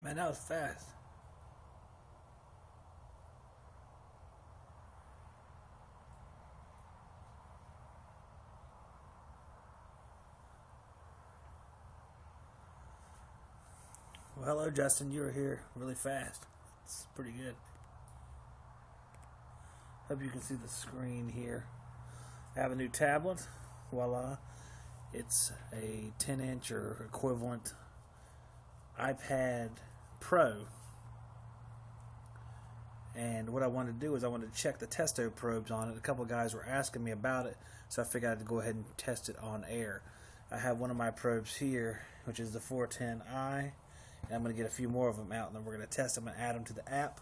Man, that was fast. Well, hello, Justin. You were here really fast. It's pretty good. Hope you can see the screen here. I have a new tablet. Voila. It's a 10-inch or equivalent iPad Pro. And what I wanted to do is I wanted to check the Testo probes on it. A couple of guys were asking me about it, so I figured I'd go ahead and test it on air. I have one of my probes here, which is the 410i, and I'm going to get a few more of them out, and then we're going to test them and add them to the app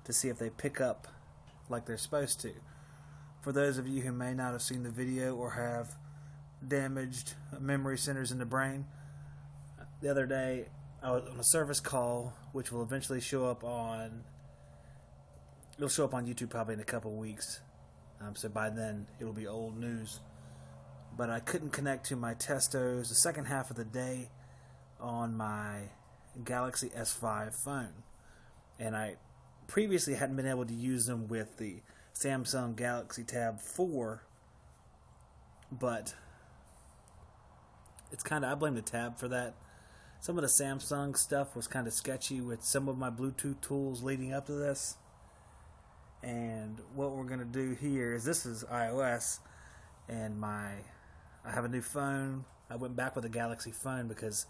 to see if they pick up like they're supposed to. For those of you who may not have seen the video or have damaged memory centers in the brain, the other day I was on a service call, which will eventually show up on YouTube probably in a couple of weeks. So by then it will be old news. But I couldn't connect to my Testos the second half of the day on my Galaxy S5 phone. And I previously hadn't been able to use them with the Samsung Galaxy Tab 4. But it's I blame the Tab for that. Some of the Samsung stuff was kind of sketchy with some of my Bluetooth tools leading up to this. And what we're going to do here is, this is iOS, and I have a new phone. I went back with a Galaxy phone because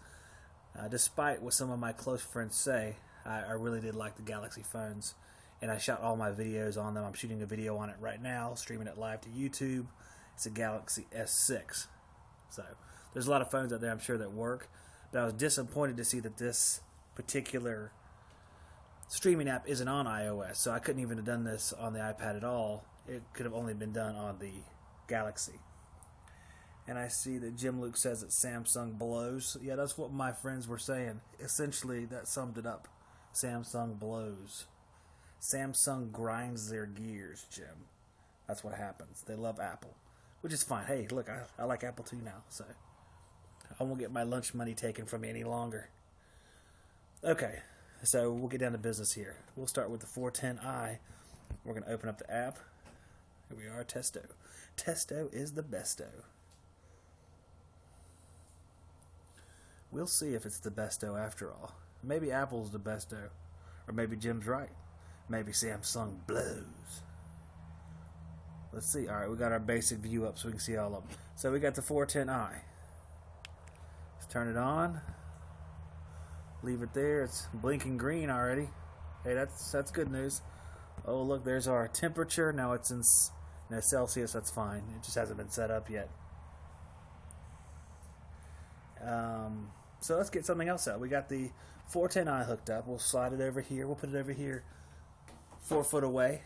despite what some of my close friends say, I really did like the Galaxy phones, and I shot all my videos on them. I'm shooting a video on it right now, streaming it live to YouTube. It's a Galaxy S6. So there's a lot of phones out there, I'm sure, that work, but I was disappointed to see that this particular streaming app isn't on iOS, so I couldn't even have done this on the iPad at all. It could have only been done on the Galaxy. And I see that Jim Luke says that Samsung blows. Yeah, that's what my friends were saying. Essentially, that summed it up. Samsung blows. Samsung grinds their gears, Jim. That's what happens. They love Apple, which is fine. Hey, look, I like Apple too now, so I won't get my lunch money taken from me any longer. Okay. So we'll get down to business here. We'll start with the 410i. We're going to open up the app. Here we are, Testo. Testo is the besto. We'll see if it's the besto after all. Maybe Apple's the besto. Or maybe Jim's right. Maybe Samsung blows. Let's see. Alright, we got our basic view up so we can see all of them. So we got the 410i. Let's turn it on. Leave it there. It's blinking green already. Hey, that's good news. Oh, look, there's our temperature. Now it's in Celsius. That's fine. It just hasn't been set up yet. So let's get something else out. We got the 410i hooked up. We'll slide it over here. We'll put it over here 4 foot away.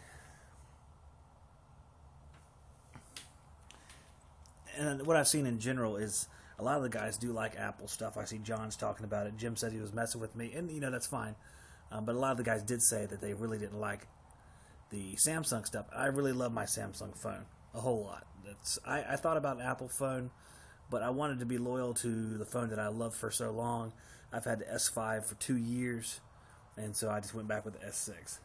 And what I've seen in general is a lot of the guys do like Apple stuff. I see John's talking about it. Jim said he was messing with me, and that's fine. But a lot of the guys did say that they really didn't like the Samsung stuff. I really love my Samsung phone a whole lot. I thought about an Apple phone, but I wanted to be loyal to the phone that I loved for so long. I've had the S5 for 2 years, and so I just went back with the S6.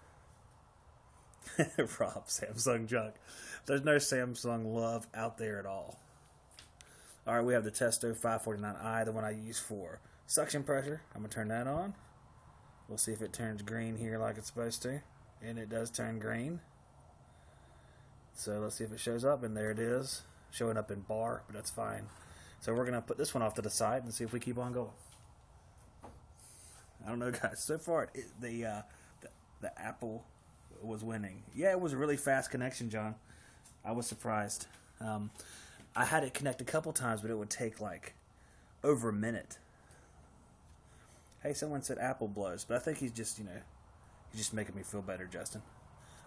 Rob, Samsung junk. There's no Samsung love out there at all. Alright, we have the Testo 549i, the one I use for suction pressure. I'm going to turn that on. We'll see if it turns green here like it's supposed to. And it does turn green. So let's see if it shows up, and there it is. Showing up in bar, but that's fine. So we're going to put this one off to the side and see if we keep on going. I don't know, guys. So far, the Apple was winning. Yeah, it was a really fast connection, John. I was surprised. I had it connect a couple times, but it would take like over a minute. Hey, someone said Apple blows, but I think he's just making me feel better, Justin.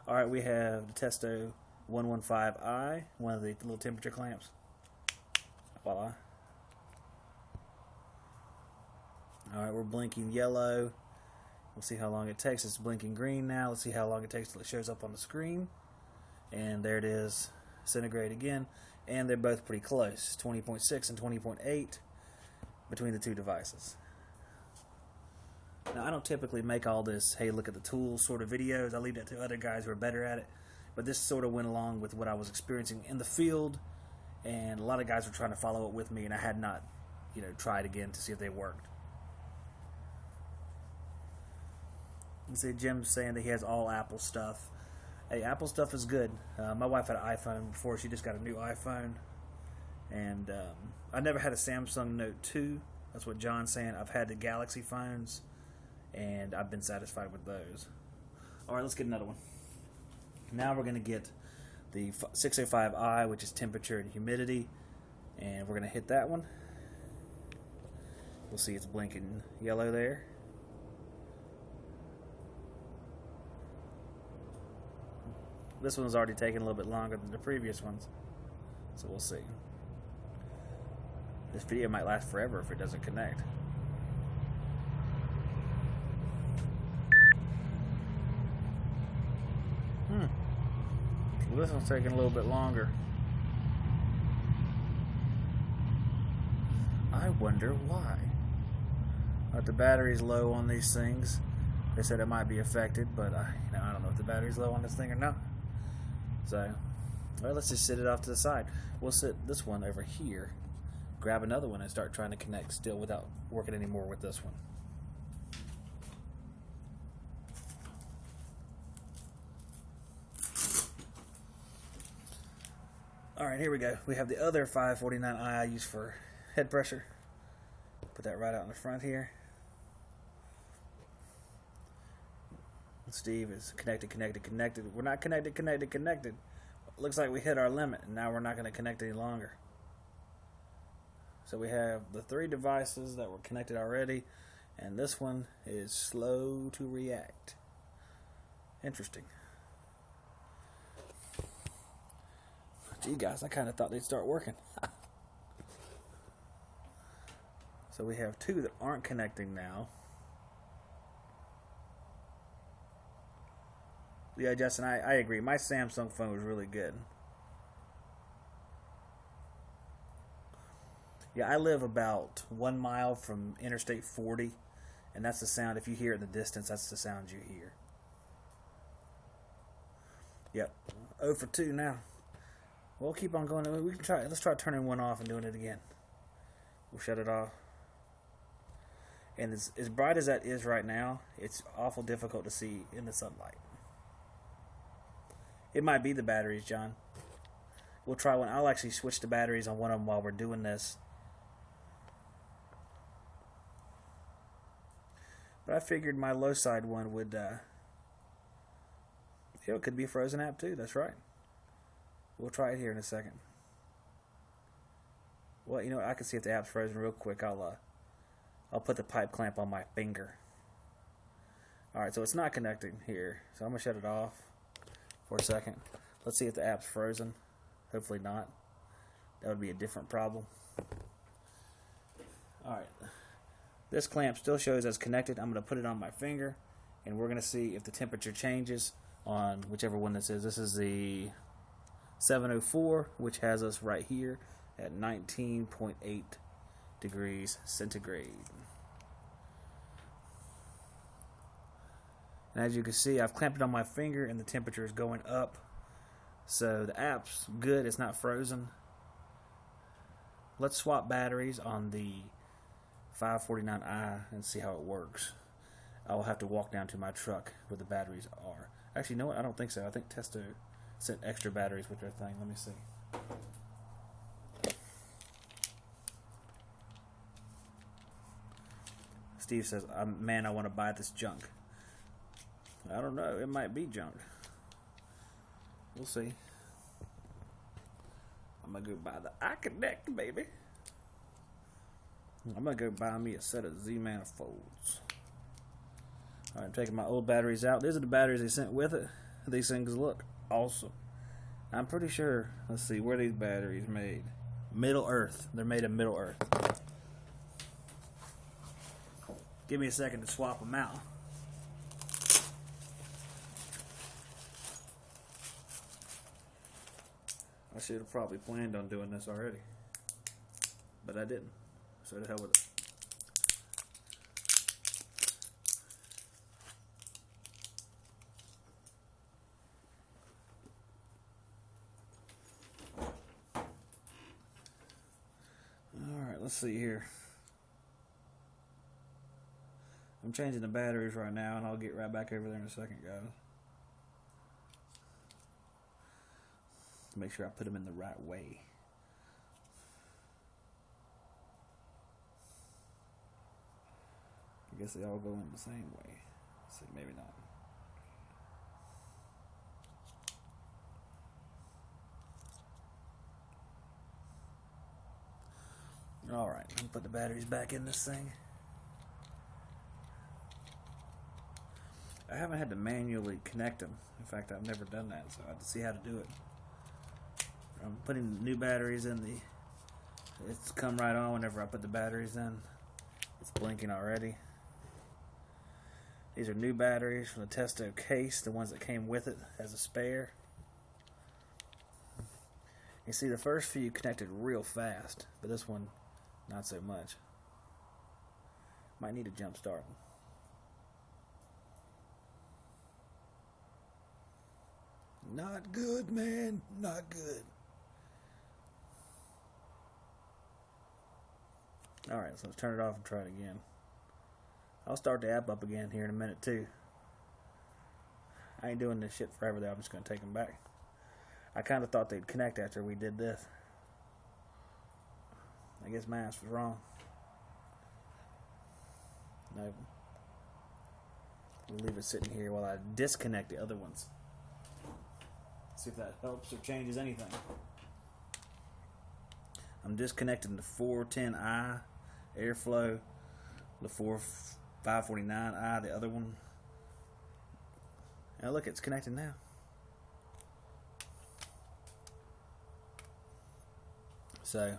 All right, we have the Testo 115i, one of the little temperature clamps. Voila. All right, we're blinking yellow. We'll see how long it takes. It's blinking green now. Let's see how long it takes till it shows up on the screen. And there it is. Centigrade again. And they're both pretty close. 20.6 and 20.8 between the two devices. Now, I don't typically make all this, hey, look at the tools sort of videos. I leave that to other guys who are better at it. But this sort of went along with what I was experiencing in the field, and a lot of guys were trying to follow it with me, and I had not, tried again to see if they worked. You see Jim's saying that he has all Apple stuff. Hey, Apple stuff is good. My wife had an iPhone before. She just got a new iPhone. And I never had a Samsung Note 2. That's what John's saying. I've had the Galaxy phones, and I've been satisfied with those. All right, let's get another one. Now we're going to get the 605i, which is temperature and humidity. And we're going to hit that one. We'll see it's blinking yellow there. This one's already taken a little bit longer than the previous ones, so we'll see. This video might last forever if it doesn't connect. Well, this one's taking a little bit longer. I wonder why. But the battery's low on these things. They said it might be affected, but I don't know if the battery's low on this thing or not. So, well, let's just sit it off to the side. We'll sit this one over here, grab another one, and start trying to connect still without working anymore with this one. Alright, here we go. We have the other 549i I use for head pressure. Put that right out in the front here. Steve is connected. We're not connected. Looks like we hit our limit, and now we're not going to connect any longer. So we have the 3 devices that were connected already, and this one is slow to react. Interesting. Gee, guys, I kind of thought they'd start working. So we have 2 that aren't connecting now. Yeah, Justin, I agree. My Samsung phone was really good. Yeah, I live about 1 mile from Interstate 40, and that's the sound. If you hear it in the distance, that's the sound you hear. Yep, 0 for 2 now. We'll keep on going. We can try. Let's try turning one off and doing it again. We'll shut it off. And as bright as that is right now, it's awful difficult to see in the sunlight. It might be the batteries, John. We'll try one. I'll actually switch the batteries on one of them while we're doing this. But I figured my low side one would, it could be a frozen app too. That's right. We'll try it here in a second. Well, I can see if the app's frozen real quick. I'll put the pipe clamp on my finger. Alright, so it's not connecting here. So I'm going to shut it off for a second. Let's see if the app's frozen. Hopefully not. That would be a different problem. Alright. This clamp still shows as connected. I'm going to put it on my finger, and we're going to see if the temperature changes on whichever one this is. This is the 704, which has us right here at 19.8 degrees centigrade. And as you can see, I've clamped it on my finger, and the temperature is going up. So the app's good. It's not frozen. Let's swap batteries on the 549i and see how it works. I will have to walk down to my truck where the batteries are. Actually, you know what? I don't think so. I think Testo sent extra batteries with their thing. Let me see. Steve says, man, I want to buy this junk. I don't know. It might be junk. We'll see. I'm going to go buy the iConnect, baby. I'm going to go buy me a set of Z-manifolds. Alright, I'm taking my old batteries out. These are the batteries they sent with it. These things look awesome. I'm pretty sure, let's see, where are these batteries made? Middle Earth. They're made of Middle Earth. Give me a second to swap them out. I should have probably planned on doing this already, but I didn't. So to hell with it. let's see here. I'm changing the batteries right now, and I'll get right back over there in a second, guys. Make sure I put them in the right way. I guess they all go in the same way. Let's see, maybe not. Alright, let me put the batteries back in this thing. I haven't had to manually connect them. In fact, I've never done that, so I have to see how to do it. I'm putting new batteries in the... It's come right on whenever I put the batteries in. It's blinking already. These are new batteries from the Testo case, the ones that came with it as a spare. You see the first few connected real fast, but this one not so much. Might need a jump start. Not good, man. Not good. Alright, so let's turn it off and try it again. I'll start the app up again here in a minute, too. I ain't doing this shit forever, though. I'm just going to take them back. I kind of thought they'd connect after we did this. I guess my ass was wrong. Nope. We'll leave it sitting here while I disconnect the other ones. See if that helps or changes anything. I'm disconnecting the 410i airflow, the 549i, the other one. Now look, it's connected now. So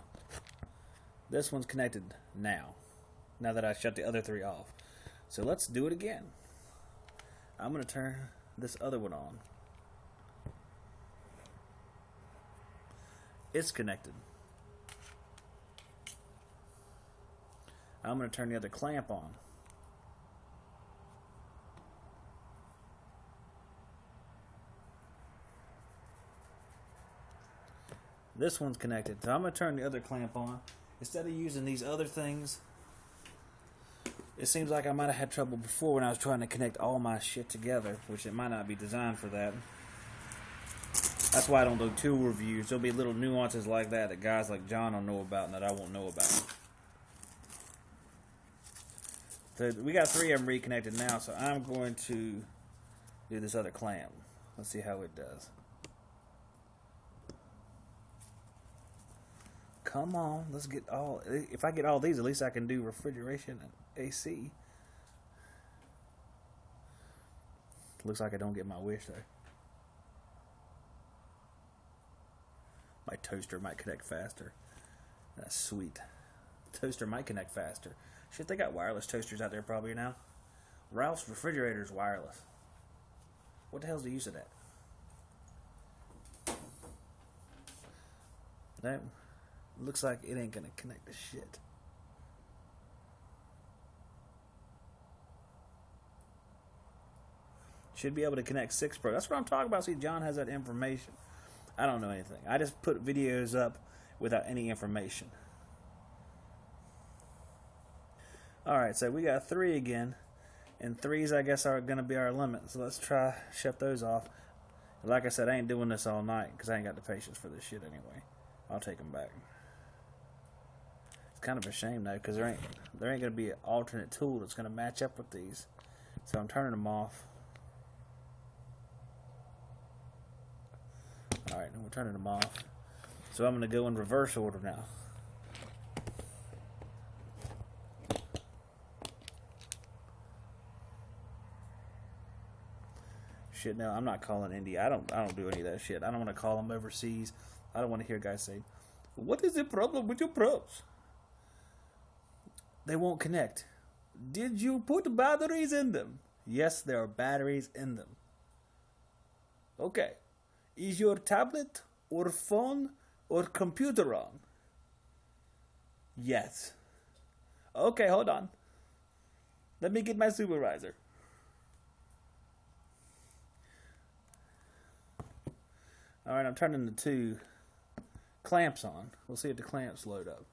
this one's connected now that I shut the other three off. So let's do it again. I'm going to turn this other one on. It's connected. I'm going to turn the other clamp on. This one's connected. So I'm going to turn the other clamp on. Instead of using these other things, it seems like I might have had trouble before when I was trying to connect all my shit together, which it might not be designed for that. That's why I don't do tool reviews. There'll be little nuances like that that guys like John will know about and that I won't know about. So we got 3 of them reconnected now, so I'm going to do this other clamp. Let's see how it does. Come on, let's get all... If I get all these, at least I can do refrigeration and AC. Looks like I don't get my wish, though. My toaster might connect faster. That's sweet. Toaster might connect faster. Shit, they got wireless toasters out there probably now. Ralph's refrigerator is wireless. What the hell's the use of that? That looks like it ain't gonna connect to shit. Should be able to connect 6 Pro. That's what I'm talking about. See, John has that information. I don't know anything. I just put videos up without any information. Alright, so we got 3 again. And 3s, I guess, are going to be our limit. So let's try shut those off. Like I said, I ain't doing this all night because I ain't got the patience for this shit anyway. I'll take them back. It's kind of a shame, though, because there ain't going to be an alternate tool that's going to match up with these. So I'm turning them off. Alright, we're turning them off. So I'm going to go in reverse order now. Shit, no, I'm not calling India. I don't do any of that shit. I don't want to call them overseas. I don't want to hear guys say, "What is the problem with your probes?" They won't connect. Did you put batteries in them? Yes, there are batteries in them. Okay. Is your tablet or phone or computer on? Yes. Okay, hold on. Let me get my supervisor. Alright, I'm turning the 2 clamps on. We'll see if the clamps load up.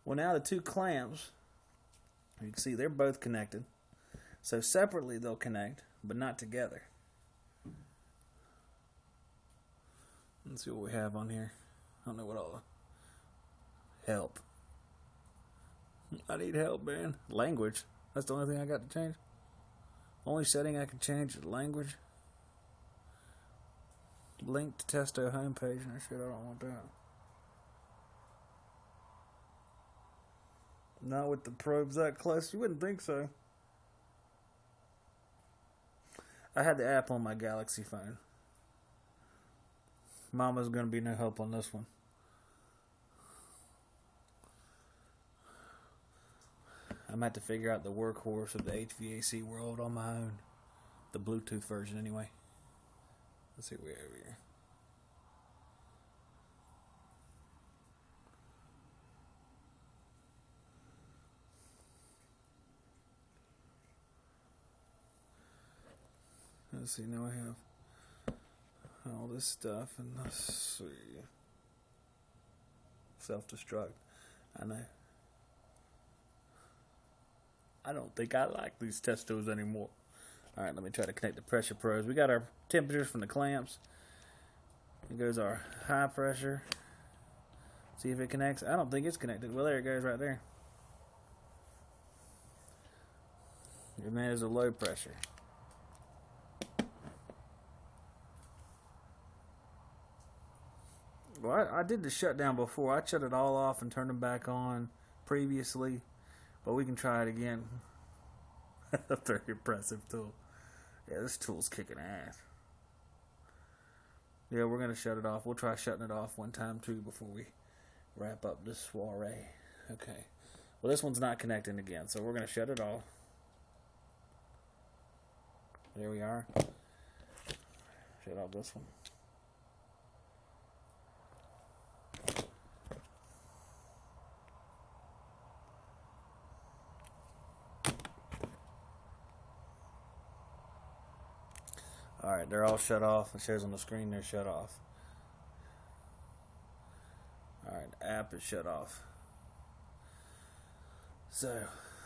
Well, now the two clamps, you can see they're both connected. So separately they'll connect, but not together. Let's see what we have on here. I don't know what all the help. I need help, man. Language. That's the only thing I got to change. Only setting I can change is language. Link to Testo homepage and shit. I don't want that. Not with the probes that close. You wouldn't think so. I had the app on my Galaxy phone. Mama's going to be no help on this one. I'm going to have to figure out the workhorse of the HVAC world on my own. The Bluetooth version, anyway. Let's see what we have here. Let's see, now I have all this stuff, and let's see. Self-destruct. I know. I don't think I like these Testos anymore. Alright, let me try to connect the pressure probes. We got our temperatures from the clamps. Here goes our high pressure. See if it connects. I don't think it's connected. Well, there it goes right there. And there's a low pressure. Well, I did the shutdown before. I shut it all off and turned them back on previously. But we can try it again. A very impressive tool. Yeah, this tool's kicking ass. Yeah, we're going to shut it off. We'll try shutting it off one time too before we wrap up this soiree. Okay. Well, this one's not connecting again, so we're going to shut it off. There we are. Shut off this one. Alright, they're all shut off. It shows on the screen they're shut off. Alright, the app is shut off. So,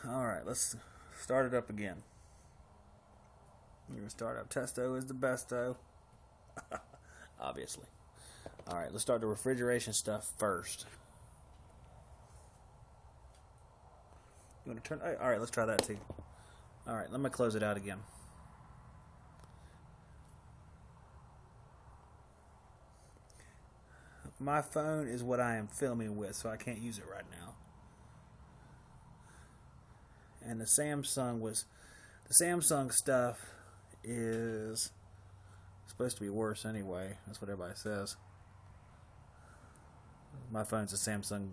alright, let's start it up again. We're going to start up. Testo is the best, though. Obviously. Alright, let's start the refrigeration stuff first. You want to turn? Alright, let's try that too. Alright, let me close it out again. My phone is what I am filming with, so I can't use it right now. And the Samsung stuff is supposed to be worse anyway. That's what everybody says. My phone's a Samsung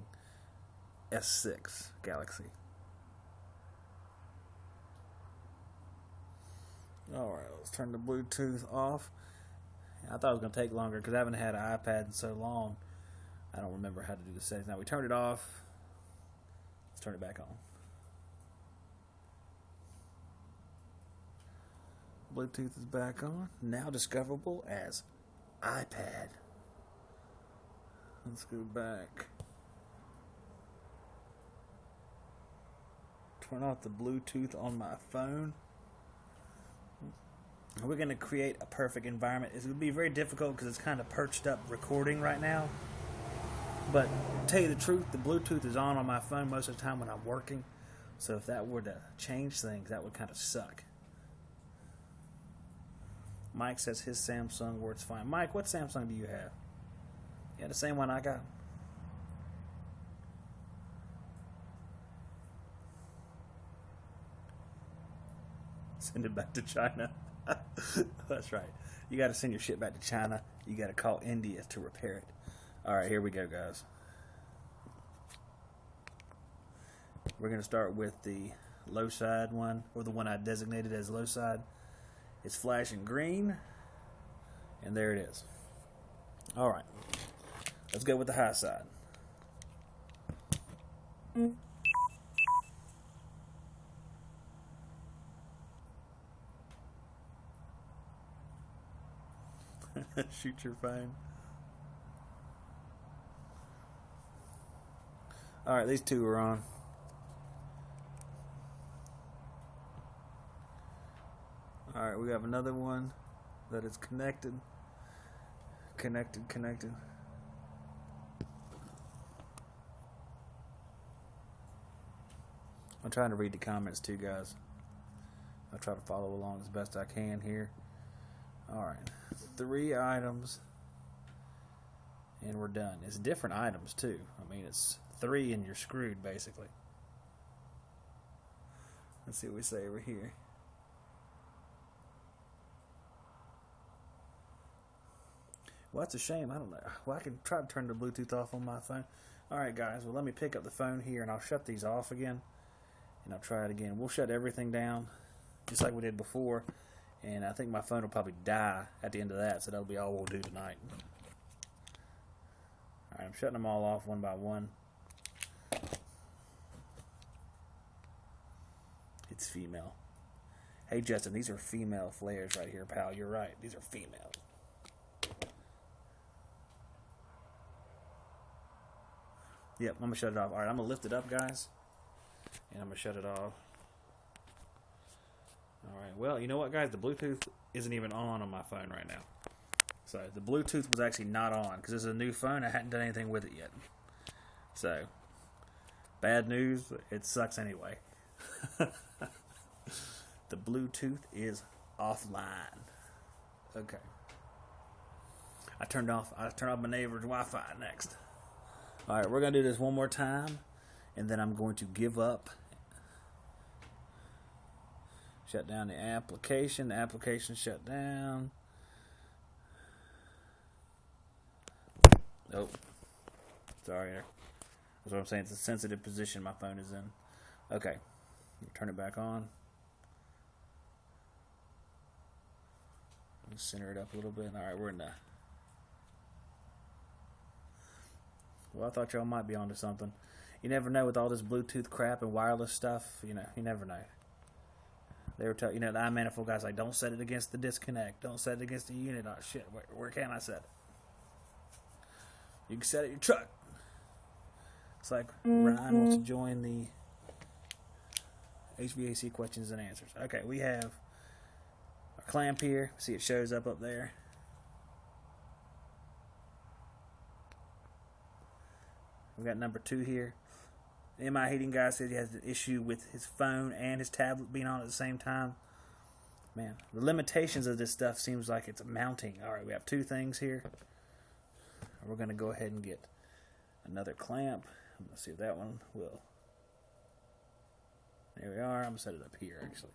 S6 Galaxy. Alright, let's turn the Bluetooth off. I thought it was going to take longer because I haven't had an iPad in so long. I don't remember how to do the settings. Now we turned it off. Let's turn it back on. Bluetooth is back on. Now discoverable as iPad. Let's go back. Turn off the Bluetooth on my phone. We're going to create a perfect environment. It's going to be very difficult because it's kind of perched up recording right now. But to tell you the truth, the Bluetooth is on my phone most of the time when I'm working. So if that were to change things, that would kind of suck. Mike says his Samsung works fine. Mike, what Samsung do you have? Yeah, the same one I got. Send it back to China. That's right. You got to send your shit back to China. You got to call India to repair it. All right, here we go, guys. We're going to start with the low side one, or the one I designated as low side. It's flashing green, and there it is. All right, let's go with the high side. Shoot your phone. Alright, these two are on. Alright, we have another one that is connected. Connected. I'm trying to read the comments too, guys. I'll try to follow along as best I can here. Alright, 3 items. And we're done. It's different items too. I mean, it's 3 and you're screwed, basically. Let's see what we say over here. Well, that's a shame. I don't know. Well, I can try to turn the Bluetooth off on my phone. Alright, guys. Well, let me pick up the phone here, and I'll shut these off again. And I'll try it again. We'll shut everything down, just like we did before. And I think my phone will probably die at the end of that, so that'll be all we'll do tonight. Alright, I'm shutting them all off one by one. It's female. Hey, Justin, these are female flares right here, pal. You're right. These are female. Yep, I'm going to shut it off. Alright, I'm going to lift it up, guys. And I'm going to shut it off. Alright, well, you know what, guys? The Bluetooth isn't even on my phone right now. So, the Bluetooth was actually not on, because this is a new phone. I hadn't done anything with it yet. So, bad news. It sucks anyway. The Bluetooth is offline. Okay. I turned off my neighbor's Wi-Fi next. Alright, we're going to do this one more time, and then I'm going to give up. Shut down the application. The application shut down. Oh. Sorry. That's what I'm saying. It's a sensitive position my phone is in. Okay. Turn it back on. Center it up a little bit. Alright, we're in the... Well, I thought y'all might be onto something. You never know with all this Bluetooth crap and wireless stuff. You know, you never know. They were telling, the iManifold guys like, don't set it against the disconnect. Don't set it against the unit. Oh, shit. Where can I set it? You can set it in your truck. It's like Ryan wants to join the HVAC questions and answers. Okay, we have our clamp here. See, it shows up there. We got number 2 here. The MI Heating guy said he has an issue with his phone and his tablet being on at the same time. Man, the limitations of this stuff seems like it's mounting. Alright, we have 2 things here. We're going to go ahead and get another clamp. I'm going to see if that one will. There we are. I'm going to set it up here, actually.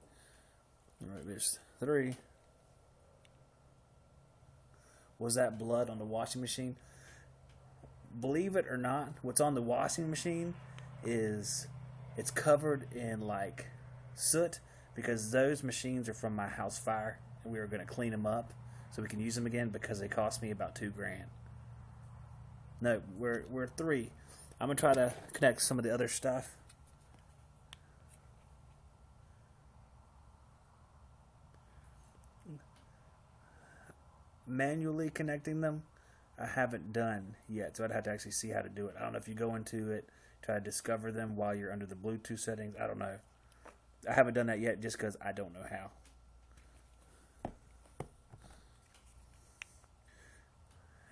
Alright, there's 3. Was that blood on the washing machine? Believe it or not, what's on the washing machine is it's covered in like soot, because those machines are from my house fire, and we were going to clean them up so we can use them again, because they cost me about $2,000. No, we're 3. I'm gonna try to connect some of the other stuff. Manually connecting them, I haven't done yet, so I'd have to actually see how to do it. I don't know if you go into it, try to discover them while you're under the Bluetooth settings. I don't know. I haven't done that yet just because I don't know how.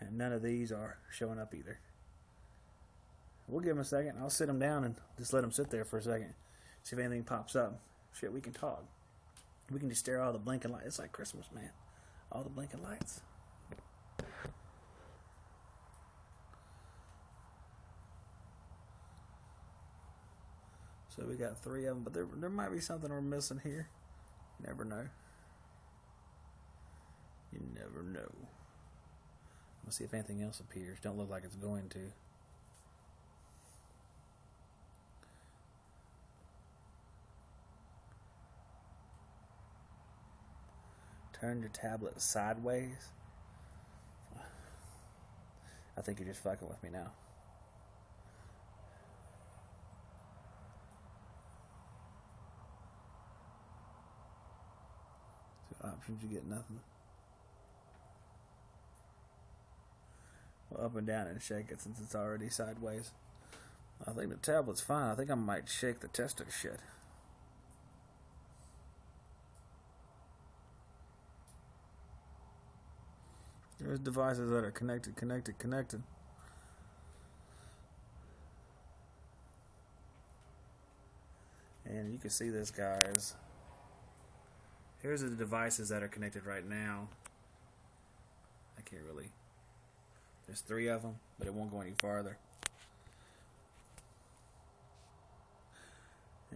And none of these are showing up either. We'll give them a second. I'll sit them down and just let them sit there for a second. See if anything pops up. Shit, we can talk. We can just stare at all the blinking lights. It's like Christmas, man. All the blinking lights. So we got 3 of them, but there might be something we're missing here. You never know. You never know. Let's see if anything else appears. Don't look like it's going to. Turn your tablet sideways. I think you're just fucking with me now. So options, you get nothing. Well, up and down and shake it since it's already sideways. I think the tablet's fine. I think I might shake the Testo shit. There's devices that are connected. And you can see this, guys. Here's the devices that are connected right now. I can't really. There's 3 of them, but it won't go any farther.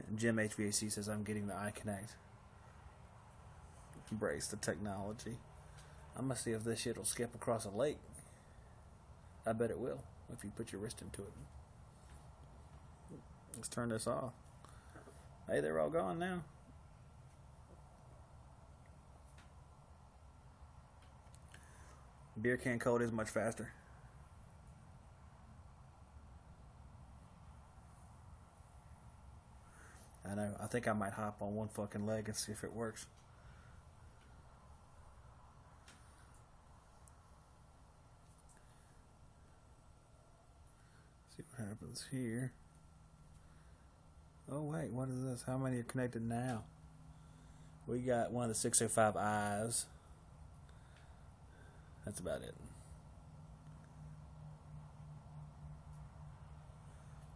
And Jim HVAC says I'm getting the iConnect. Embrace the technology. I'm gonna see if this shit will skip across a lake. I bet it will if you put your wrist into it. Let's turn this off. Hey, they're all gone now. Beer can cold is much faster. I know. I think I might hop on one fucking leg and see if it works. See what happens here. Oh wait, what is this? How many are connected now? We got one of the 605 I's. That's about it.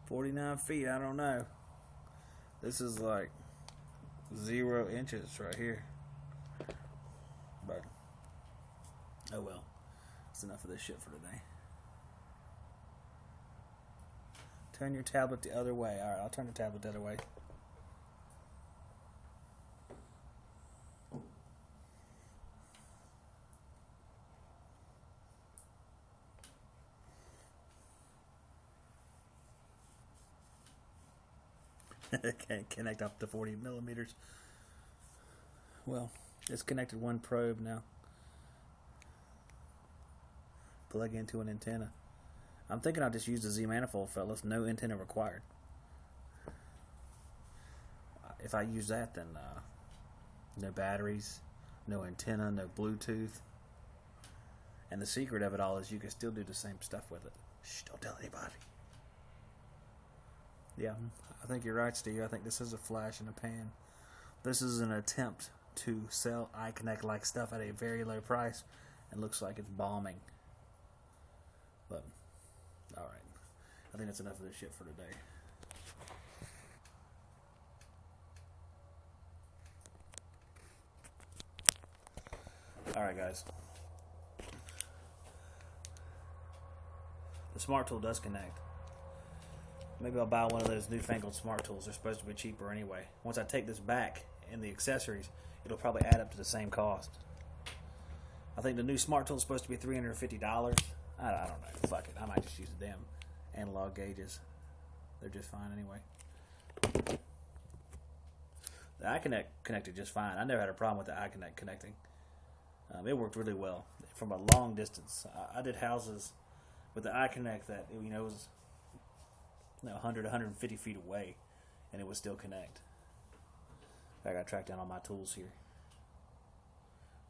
49 feet, I don't know. This is like 0 inches right here. But, oh well. That's enough of this shit for today. Turn your tablet the other way. Alright, I'll turn the tablet the other way. Can't connect up to 40 millimeters. Well, it's connected one probe now. Plug into an antenna. I'm thinking I'll just use the Z manifold, fellas. No antenna required. If I use that, then no batteries, no antenna, no Bluetooth. And the secret of it all is you can still do the same stuff with it. Shh, don't tell anybody. Yeah, I think you're right, Steve. I think this is a flash in a pan. This is an attempt to sell iConnect-like stuff at a very low price, and looks like it's bombing. But, alright. I think that's enough of this shit for today. Alright, guys. The Smart Tool does connect. Maybe I'll buy one of those newfangled Smart Tools. They're supposed to be cheaper anyway. Once I take this back and the accessories, it'll probably add up to the same cost. I think the new Smart Tool is supposed to be $350. I don't know. Fuck it. I might just use the damn analog gauges. They're just fine anyway. The iConnect connected just fine. I never had a problem with the iConnect connecting. It worked really well from a long distance. I did houses with the iConnect that was 100, 150 feet away, and it would still connect. I gotta track down all my tools here.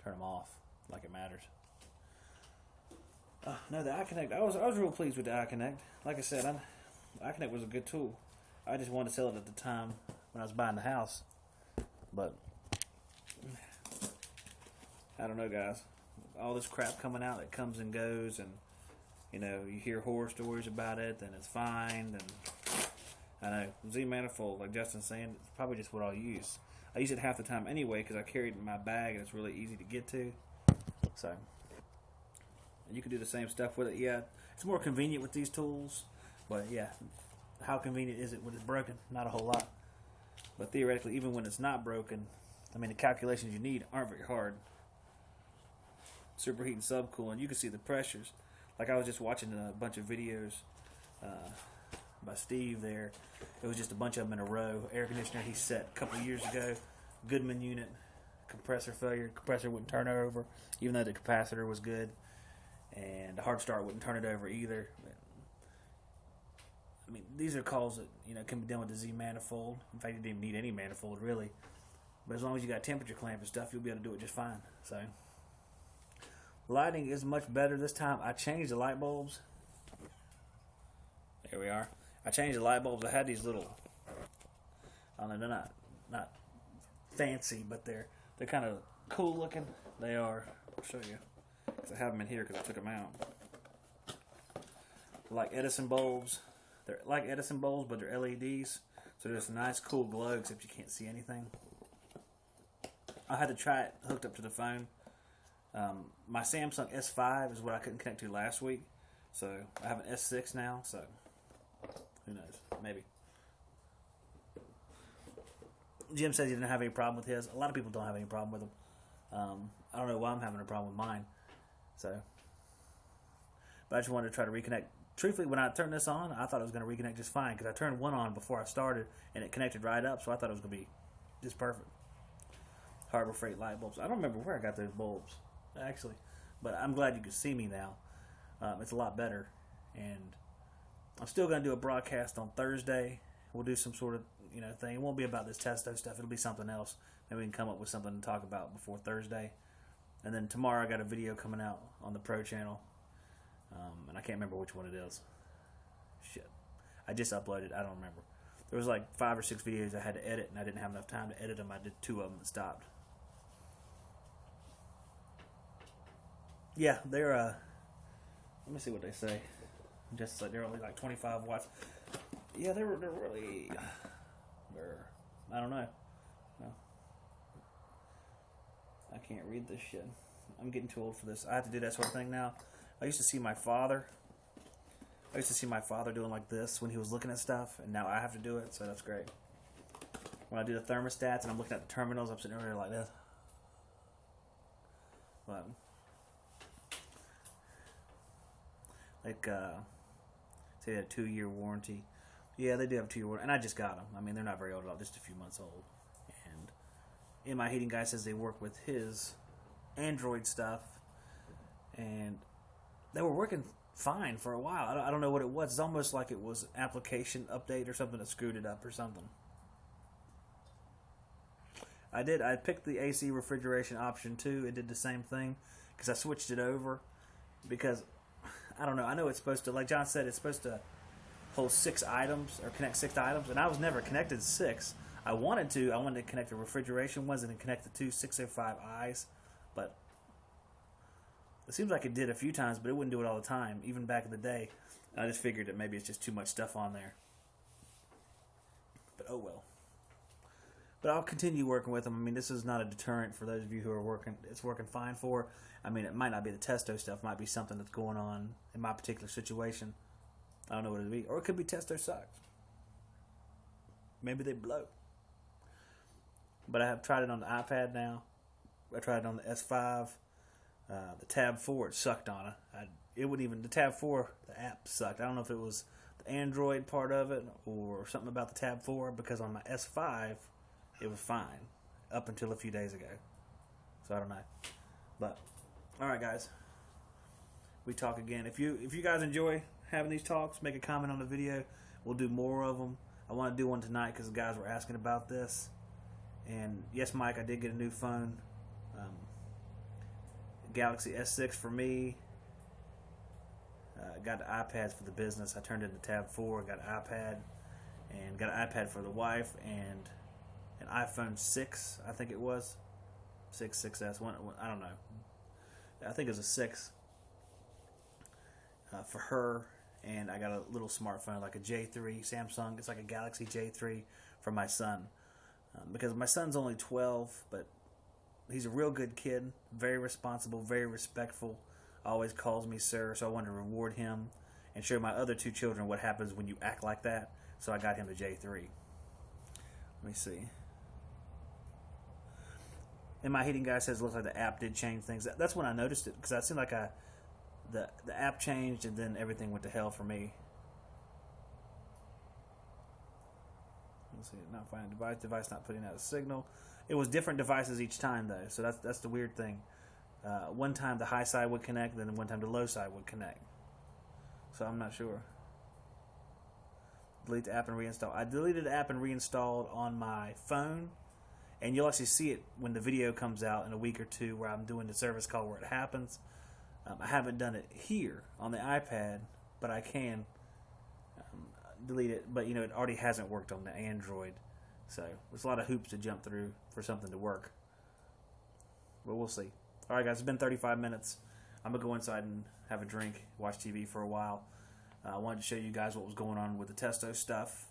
Turn them off like it matters. No, the iConnect. I was real pleased with the iConnect. Like I said, iConnect was a good tool. I just wanted to sell it at the time when I was buying the house, but I don't know, guys. All this crap coming out that comes and goes, and you hear horror stories about it, then it's fine. And I know Z manifold, like Justin's saying, it's probably just what I'll use. I use it half the time anyway because I carry it in my bag and it's really easy to get to. So, and you can do the same stuff with it. Yeah, it's more convenient with these tools, but yeah, how convenient is it when it's broken? Not a whole lot. But theoretically, even when it's not broken, the calculations you need aren't very hard. Superheat and subcooling, you can see the pressures. Like I was just watching a bunch of videos by Steve there. It was just a bunch of them in a row. Air conditioner he set a couple of years ago. Goodman unit. Compressor failure. Compressor wouldn't turn over, even though the capacitor was good. And the hard start wouldn't turn it over either. These are calls that can be done with the Z manifold. In fact, you didn't even need any manifold really. But as long as you got temperature clamp and stuff, you'll be able to do it just fine. So, lighting is much better this time. I changed the light bulbs. There we are. I changed the light bulbs. I had these little, I don't know, they're not fancy, but they're kind of cool looking. They are. I'll show you. 'Cause I have them in here because I took them out. They're like Edison bulbs. They're like Edison bulbs, but they're LEDs. So there's a nice cool glow, except you can't see anything. I had to try it hooked up to the phone. My Samsung S5 is what I couldn't connect to last week. So I have an S6 now, so who knows? Maybe. Jim says he didn't have any problem with his. A lot of people don't have any problem with them. I don't know why I'm having a problem with mine. So, but I just wanted to try to reconnect. Truthfully, when I turned this on, I thought it was going to reconnect just fine because I turned one on before I started and it connected right up, so I thought it was going to be just perfect. Harbor Freight light bulbs. I don't remember where I got those bulbs, actually, but I'm glad you can see me now. It's a lot better, and I'm still going to do a broadcast on Thursday. We'll do some sort of thing. It won't be about this Testo stuff. It'll be something else. Maybe we can come up with something to talk about before Thursday. And then tomorrow I got a video coming out on the Pro channel. And I can't remember which one it is. Shit. I just uploaded. I don't remember. There was like 5 or 6 videos I had to edit, and I didn't have enough time to edit them. I did 2 of them and stopped. Yeah, they're, let me see what they say. Just like they're only like 25 watts. Yeah, they're really, I don't know. No. I can't read this shit. I'm getting too old for this. I have to do that sort of thing now. I used to see my father doing like this when he was looking at stuff, and now I have to do it, so that's great. When I do the thermostats and I'm looking at the terminals, I'm sitting over there like this. But, like, say they had a 2-year warranty. Yeah, they do have a 2-year warranty, and I just got them. I mean, they're not very old at all, just a few months old. And my heating guy says they work with his Android stuff, and they were working fine for a while. I don't know what it was. It's almost like it was application update or something that screwed it up or something. I picked the AC refrigeration option too. It did the same thing because I switched it over because I don't know. I know it's supposed to, like John said, it's supposed to hold 6 items or connect 6 items, and I was never connected 6. I wanted to connect the refrigeration ones and then connect the 2 605i's, but it seems like it did a few times, but it wouldn't do it all the time, even back in the day. And I just figured that maybe it's just too much stuff on there. But oh well. But I'll continue working with them. I mean, this is not a deterrent for those of you who are working. It's working fine for. I mean, it might not be the Testo stuff. It might be something that's going on in my particular situation. I don't know what it would be. Or it could be Testo sucks. Maybe they blow. But I have tried it on the iPad now. I tried it on the S5. The Tab 4, it sucked on it. It wouldn't even, the Tab 4, the app sucked. I don't know if it was the Android part of it or something about the Tab 4, because on my S5, it was fine up until a few days ago. So I don't know. But, alright guys. We talk again. If you guys enjoy having these talks, make a comment on the video. We'll do more of them. I want to do one tonight because the guys were asking about this. And yes, Mike, I did get a new phone. Galaxy S6 for me. Got the iPads for the business. I turned into Tab 4. Got an iPad. And got an iPad for the wife. And an iPhone 6, I think it was. 6, 6S. I don't know. I think it was a 6 for her. And I got a little smartphone, like a J3 Samsung. It's like a Galaxy J3 for my son. Because my son's only 12, but he's a real good kid, very responsible, very respectful, always calls me sir, so I wanted to reward him and show my other 2 children what happens when you act like that, so I got him the J3. Let me see. And my heating guy says it looks like the app did change things. That's when I noticed it, because it seemed like the app changed and then everything went to hell for me. Let's see, not finding device not putting out a signal. It was different devices each time though, so that's the weird thing. One time the high side would connect, then one time the low side would connect. So I'm not sure. Delete the app and reinstall. I deleted the app and reinstalled on my phone, and you'll actually see it when the video comes out in a week or 2 where I'm doing the service call where it happens. I haven't done it here on the iPad, but I can. delete it. But it already hasn't worked on the Android, so there's a lot of hoops to jump through for something to work. But we'll see. All right, guys, it's been 35 minutes. I'm gonna go inside and have a drink, watch TV for a while. I wanted to show you guys what was going on with the Testo stuff.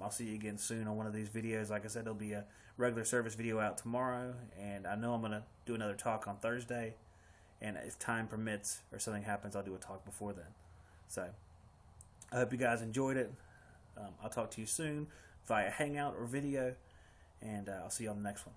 I'll see you again soon on one of these videos. Like I said, there'll be a regular service video out tomorrow, and I know I'm going to do another talk on Thursday, and if time permits or something happens, I'll do a talk before then. So I hope you guys enjoyed it. I'll talk to you soon via Hangout or video, and I'll see you on the next one.